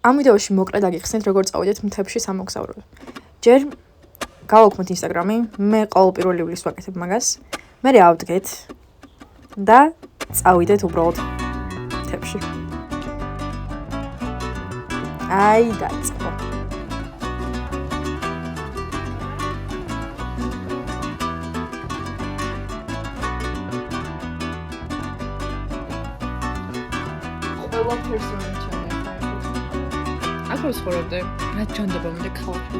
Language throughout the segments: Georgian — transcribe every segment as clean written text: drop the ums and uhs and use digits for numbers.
ამ ვიდეოში მოკლედ აგიხსნით, როგორ წავიდეთ მთებში სამოგზაუროდ. ჯერ გავაქვთ ინსტაგრამი, მე ყოველ პირველ ივლისს ვაკეთებ მაგას. მე ავდგეთ და წავიდეთ უბრალოდ მთებში. აი დაწყო. ყველა პერსონაჟი აქ ვცხოვრობდი, რაც ჯანდება მე ქალაქში.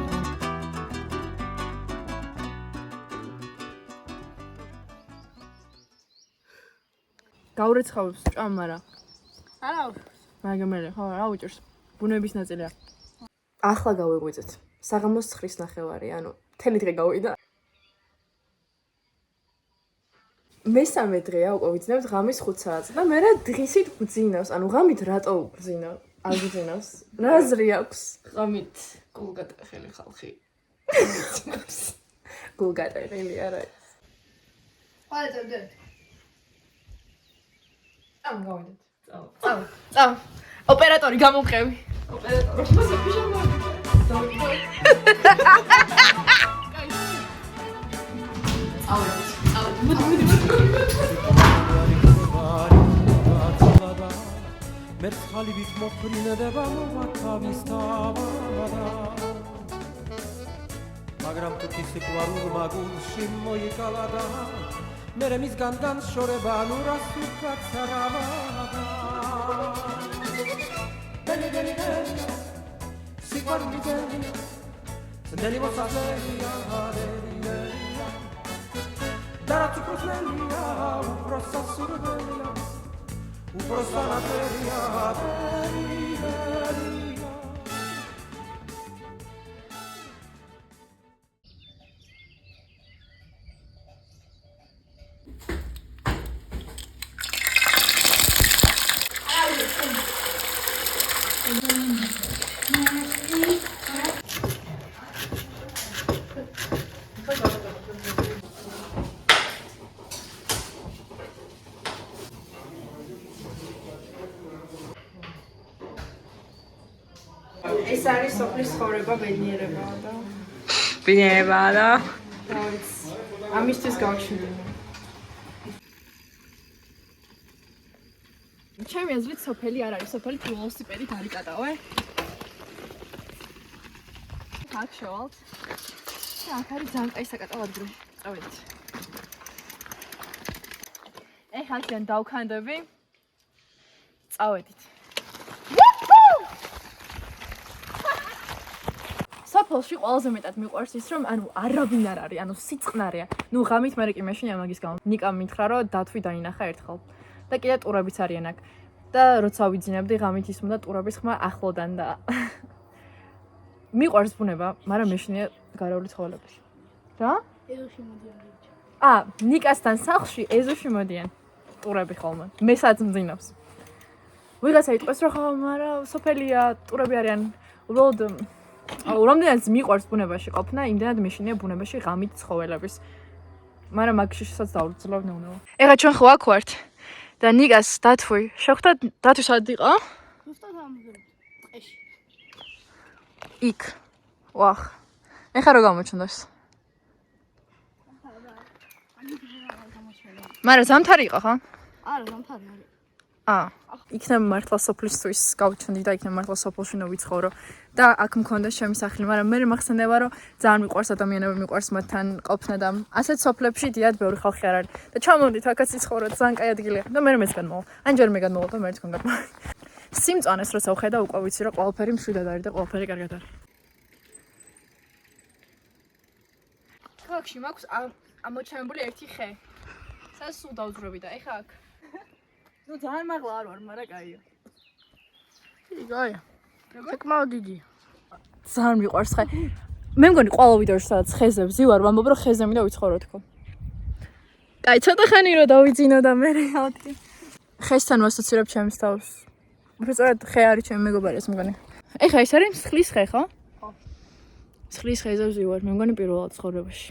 გაურეცხავებს ჭამ, მაგრამ არა. მაგამერე, ხო, რა უჭერს. ბუნების ნაწილია. ახლა გავიღვიძეთ. საღამოს 9:30, ანუ მთელი დღე გავიდა. მესამე დღეა უკვე ვიძინავთ ღამის 5 საათზე და მე რა დღისით ვძინავს, ანუ ღამით რატო ვძინავ? აგძინავს. რა აზრი აქვს? ღამით გულგატეხილი ხალხი. გულგატეხილი არა. ყავდეთ. ამ გავიდეთ. წავ. ოპერატორი გამოვყევი. ოპერატორი. მერცხალივით მოფრინდება მოათავის თავადა მაგრამ თვითი სიყვარულმა გულში მოიკალადა მერე მისგან განშორება ნუ რას უკაცრავდა დენი სიყვარული დენი მოსახლეა და რაც უბრალია უბრალსასურველია უბრალსა ნატერია ეს არის სოფლის ცხოვრება ბედნიერებაა და ბინებაა და ამისთვის გავჩნდი. ჩემი აზრით სოფელი არ არის, სოფელი ველოსიპედით არიკატავე. აქ შევალთ. და აქ არის ძალიან კაი საკატავ ადგილი. წავედით. ეხლა აქედან დავქანდები. წავედით. სოფელში ყველაზე მეტად მიყვარს ის, რომ ანუ არავინ არ არის, ანუ სიწყნარია. ნუ ღამით მე კი მეშინია მაგის გამო. ნიკამ მითხრა, რომ დათვი დაინახა ერთხელ. და კიდე ტურებიც არიან აქ. და როცა ვიძინებდი ღამით ისმოდა ტურების ხმა ახლოდან და მიყვარს ბუნება, მაგრამ მეშინია გარეული ცხოველები. რა? ეზოში მოდიან. ნიკასთან სახლში ეზოში მოდიან ტურები ხოლმე. მესაც მძინავს. ვიღაცა იტყვის, რომ ხო, მაგრამ სოფელია, ტურები არიან. უბრალოდ რამდენად მიყვარს ბუნებაში ყოფნა, იმდენად მეშინია ბუნებაში ღამით ცხოველების. მაგრამ მაგ შიშსაც დავუძლავ ნეუნეო. ეხლა ჩვენ ხო აქ ვართ და ნიკას დათვი შეხვდა, დათვი სად იყო? ზუსტად ამ დღეში. იქ. ვახ. ეხლა რა გამოჩნდეს? მაგრამ ზამთარი იყო ხო? არა, ზამთარი არის. იქნებ მართლა სოფლისთვის გავჩნდი და იქნებ მართლა სოფელში ნოვიცხოვრო და აქ მქონდა ჩემი სახლი, მაგრამ მე მახსენდება, რომ ძალიან მიყვარს ადამიანები, მიყვარს მათთან ყოფნა და ასეთ სოფლებში დიად ბევრი ხალხი არ არის. და ჩამოვიდით აქაც იცხოვროთ, ძალიან კაი ადგილია. და მე განმოვალ. ანჯერ მე განმოვალ და მე თქვენ გადმოვალ. სიმწვანეს როცა ვხედა, უკვე ვიცი, რომ ყველაფერი მშვიდად არის და ყველაფერი კარგად არის. ქალაქში მაქვს ამოჩამებული ერთი ხე. სადაც სულ დავძვრები და ეხა აქ. ნუ ძალიან მაღლა არ ვარ, მაგრამ კაია. იგაია. საკმაოდ დიდია. ძალიან მიყვარს ხე. მე მგონი ყველა ვიდეოში სადაც ხეზე ვზივარ, ვამბობ რომ ხეზე მინდა ვიცხოვრო თქო. კაი, ცოტა ხანი რომ დავიძინო და მე ავთქი. ხესთან ვასოცირებ ჩემს თავს. უბრალოდ ხე არის ჩემი მეგობარის მგონი. ეხა ეს არის მსხლის ხე, ხო? ხო. მსხლის ხეზე ვზივარ, მე მგონი პირველად ცხოვრებაში.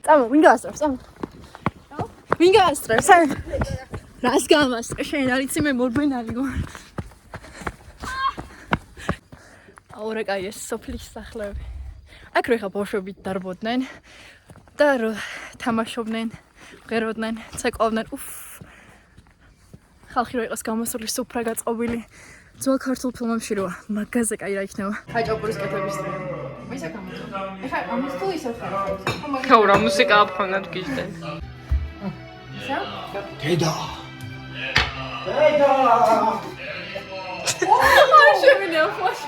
წამო, ვინ გაასწრებს, წამო. ვინ გაასწრებს? რას გამასწრე? შენ არ იცი მე მორბენალი გო. ორე კაი ეს სოფლის სახლები. აქ რო ხა ბავშვები დარბოდნენ და რო თამაშობდნენ, ღეროდნენ, ცეკვავდნენ. ხალხი რო იყოს გამოსული სუფრა გაწყობილი. ძველ ქართულ ფილმებში როა მაგაზე კაი რა იქნება. ჰაჭაპურის კეთების დღე. მისა გამოწვევა. ეხლა ამის თუ ისე ხარ. რა მუსიკა აფხონად გიჟდენ. დედა არ შემიძლია ხواشი.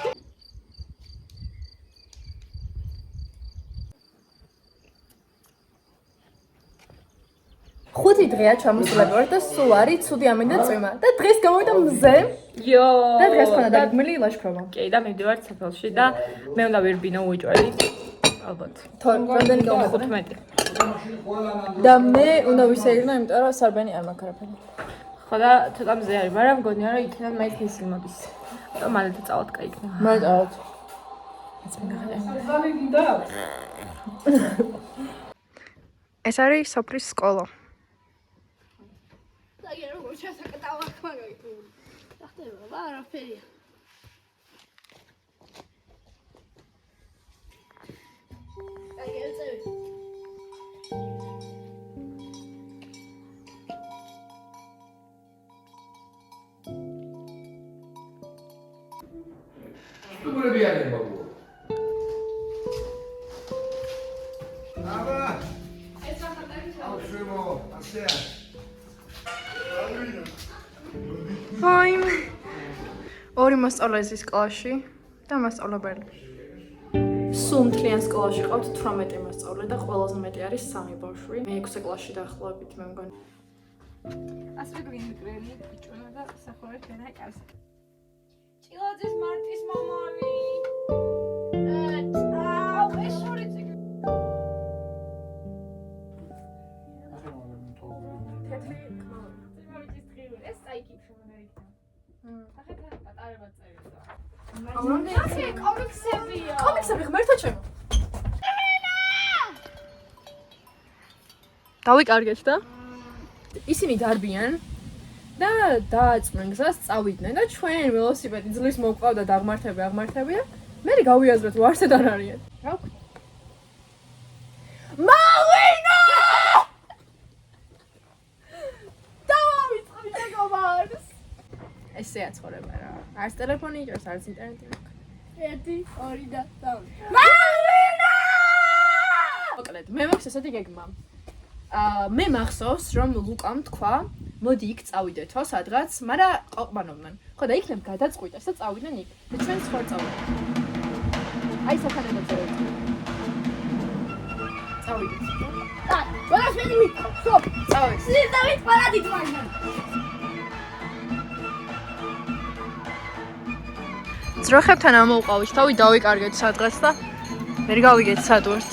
ხუთი დღეა ჩამოსულები ვარ და სულ არის ცუდი ამინდა წვიმა და დღეს გამოვიდა მზე იო. და დღეს ხონა დაგმილი ლაშქრობა. კი და მივდივარ საფელში და მე უნდა ვირბინო უჯვარი. ალბათ. რამდენი გამოვიდა? 15. და მე უნდა ვისეირნო, იმიტომ რომ სარბენი არ მაქვს არაფერი. ხო და ცოტა მზე არის, მაგრამ მგონია რომ იქიდან მაინც ისე მოდის. და მალე წავად კაიქნება. მარტო ავთ. ეს არის სოფლის სკოლა. აი როგორ შესაკეთავა მაგარი. ხდება, არაფერია. აი ეცე. სტუმრები არიან ბაბუო. აბა. ეს ახალი აუშვებო, ასეა. Fine. ორი მასწავლებელი სკოლაში და მასწავლებელი. სულ მთლიან სკოლაში ყავთ 18 მასწავლებელი და ყველაზე მეტი არის 3 ბავშვი. მე 6 კლასში დაახლოებით მე მგონი. ასე გვინგრელი ბიჭუნა და სახურე ფენა კაც. ჭილაძის მარტის მამალი. აუ ეს ორი წიგნი. თეთრი კმაური. ძიმავიჩის დღივი ეს წაიკითხე მონერიქნა. ახლა პატარება წერია. ასე კომიქსებია. კომიქსები ღმერთო ჩემო. დავიკარგეთ და ისინი დარბიან და დააწმენ გზას წავიდნენ და ჩვენ ველოსიპედი ძლის მოყვავდა და აღმართებია. მე გავიაზრეთ ვარსად არ არიან. რა ვქნა? მალინო! დავავიწყდი მეგობარს. ესეა ცხოვრება რა. არც ტელეფონი იჭერს, არც ინტერნეტი მაქვს. 1 2 და 3. მალინო! მოკლედ, მე მაქვს ესეთი გეგმა. მე მახსოვს რომ ლუკამ თქვა მოდი იქ წავიდეთო სადღაც, მაგრამ ყოყმანობდნენ. ხო და იქნებ გადაწყვიტეს და წავიდნენ იქ. და ჩვენ სხვა წავიდეთ. აი საქანელო წერეთ. წავიდეთ. ყველას მე მითხო. სოფ. წავიდეთ. სიტავით პარადით მაგან. ძროხებთან ამოვყავით, თავი დავიკარგეთ სადღაც და ვერ გავიგეთ სად ვართ.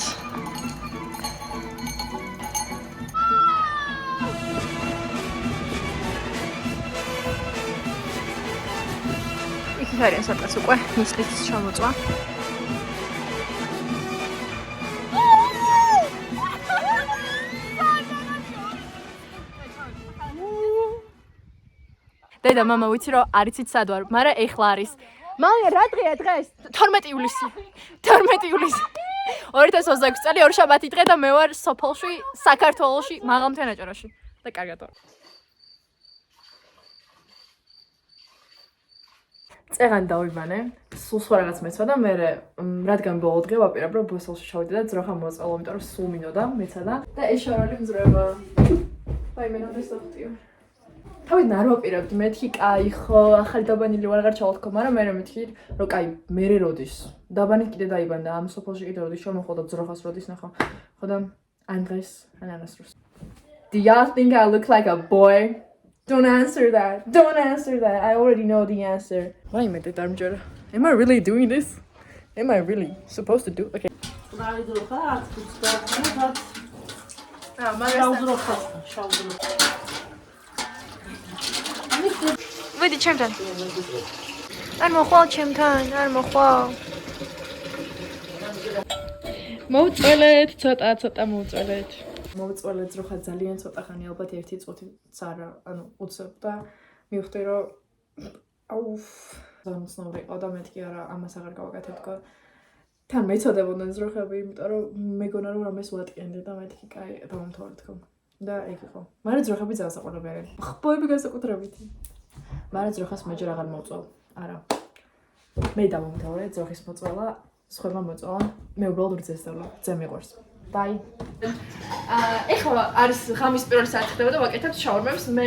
იქ არიან სადღაც უკვე მისლის ჩამოწვა. დედა მამა ვიცი რომ არიცით სად ვარ, მაგრამ ეხლა არის. მალე რა დღეა დღეს? 12 ივლისი. 12 ივლისი. 2026 წელი ორშაბათი დღე და მე ვარ სოფელში, საქართველოში, მაღალმთიან აჭარაში. და კარგად ვარ. წეგან დავიბანე, სულ სხვა რაღაც მეცვა და მე რადგან ბოლო დღე ვაპირებ რომ ბრუსელში ჩავიდე და ძროხა მოწყალო, იმიტომ რომ სულ მინდოდა მეცადა და ეს შორალი მძრება. ვაი მე ნოდეს დავხტიო. თავიდან არ ვაპირებდი, მეთქი კაი ხო, ახალი დაბანილი ვარ აღარ ჩავთქო, მაგრამ მე მეთქი რომ კაი, მე როდის. დაბანით კიდე დაიბანდა, ამ სოფელში კიდე როდის შემოხო და ძროხას როდის ნახო. ხო და ან დღეს, ან არასდროს. Do y'all think I look like a boy? Don't answer that. Don't answer that. I already know the answer. Why am I darmjara? Am I really doing this? Am I really supposed to do? Okay. ვიდი ჩემთან. არ მოხვალ ჩემთან, არ მოხვალ. მოვწველეთ, ცოტა მოვწველეთ. მოვწველეთ ძროხა ძალიან ცოტა ხანი, ალბათ 1 წუთიც არა, ანუ უცებ და მივხვდი რომ აუ ზამცნობრი იყო და მეთქი არა ამას აღარ გავაკეთებ თქო. თან მეწოდებოდნენ ზროხები, იმიტომ რომ მეგონა რომ რამეს ვატკენდი და მეთქი კაი დავამთავრე თქო. და ეგ იყო. მაგრამ ზროხები ძალიან საყვარლებიანი. ხბოები განსაკუთრებით. მაგრამ ზროხას მეჯერ აღარ მოწვევ. არა. მე დავამთავრე ზროხის მოწვევა, სხვამა მოწვევა. მე უბრალოდ რძესდავლა. ძალიან მიყვარს. დაი. ეხლა არის ღამის პირველი საათი ხდება და ვაკეთებ შაურმებს. მე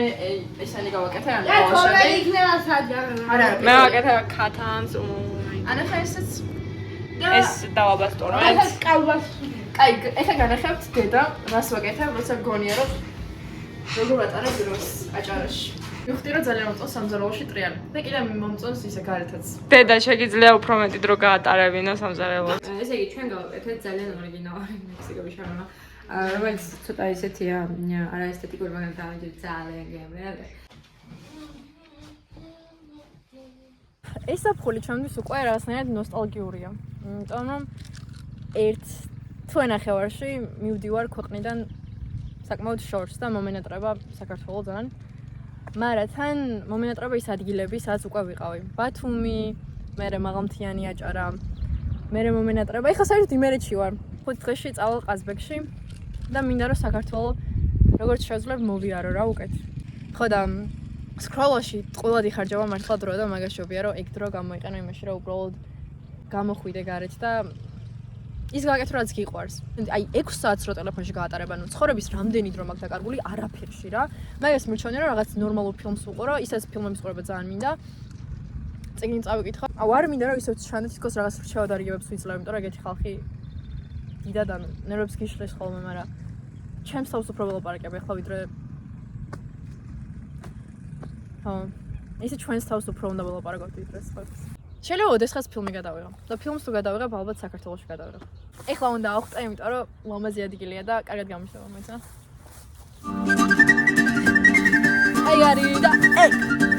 ესენი გავაკეთე ან თორე იქნება სადღაც. არა, მე ვაკეთებ ქათანს, ანა ხა ესეც ეს დავაბასტორო. ეს კალბას. კაი, ეხლა განახებთ დედა, რას ვაკეთებ, როცა გონია რომ როგორ ატარებ დროს აჭარაში. მივხვდი რომ ძალიან მომწონს სამზარეულოში ტრიალი. და კიდე მომწონს ისე გარეთაც. დედა შეგიძლია უფრო მეტი დრო გაატარებინა სამზარეულოს. ესე იგი ჩვენ გავაკეთეთ ძალიან ორიგინალური მექსიკური შაურმა. რომელიც ცოტა ისეთია არაესთეტიკური, მაგრამ თავიდან ძალიან გემრიელი. ეს საფხული ჩემთვის უკვე რაღაცნაირად ნოსტალგიურია. იმიტომ რომ ერთ თვენახევარში მივდივარ ქვეყნიდან საკმაოდ შორს და მომენატრება საქართველოდან. მაგრამ თან მომენატრება ის ადგილები, სადაც უკვე ვიყავი. ბათუმი, მერე მაღალმთიანი აჭარა, მერე მომენატრება. ეხლა საერთოდ იმერეთში ვარ. 5 დღეში წავალ ყაზბეგში და მინდა რომ საქართველოს როგორც შეძლებ მოვიარო რა უკეთ. ხო და სკროლში ყველად იხარჯება მართლა დრო და მაგაშობია რომ ეგ დრო გამოიყენო იმაში რომ უბრალოდ გამოხვიდე გარეთ და ის გააკეთო რაც გიყვარს. აი 6 საათს რო ტელეფონში გაატარებ, ანუ ცხოვრების რამდენი დრო მაქვს დაკარგული არაფერში რა. მაგას მირჩენია რომ რაღაც ნორმალურ ფილმს უყურო, ისაც ფილმების ყურება ძალიან მინდა. წიგნი წავიკითხა. აუ არ მინდა რომ ისევ ჩანდეს თქოს რაღაც რჩევადარიგებებს ვიძლევ, იმიტომ რომ ეგეთი ხალხი დიდად ანუ ნერვებს გიშლის ხოლმე, მაგრამ ჩემს თავს უფრო ველაპარაკებ ახლა ვიდრე ისე ჩვენს თავს უფრო უნდა ველაპარაკოთ ვიდრე სხვებს. შეიძლება ოდესღაც ფილმი გადავიღო და ფილმს თუ გადავიღებ ალბათ საქართველოში გადავიღებ. ეხლა უნდა ავხტე, იმიტომ რომ ლამაზი ადგილია და კარგად გამოჩნდება მოიცა. აი არის და ეგ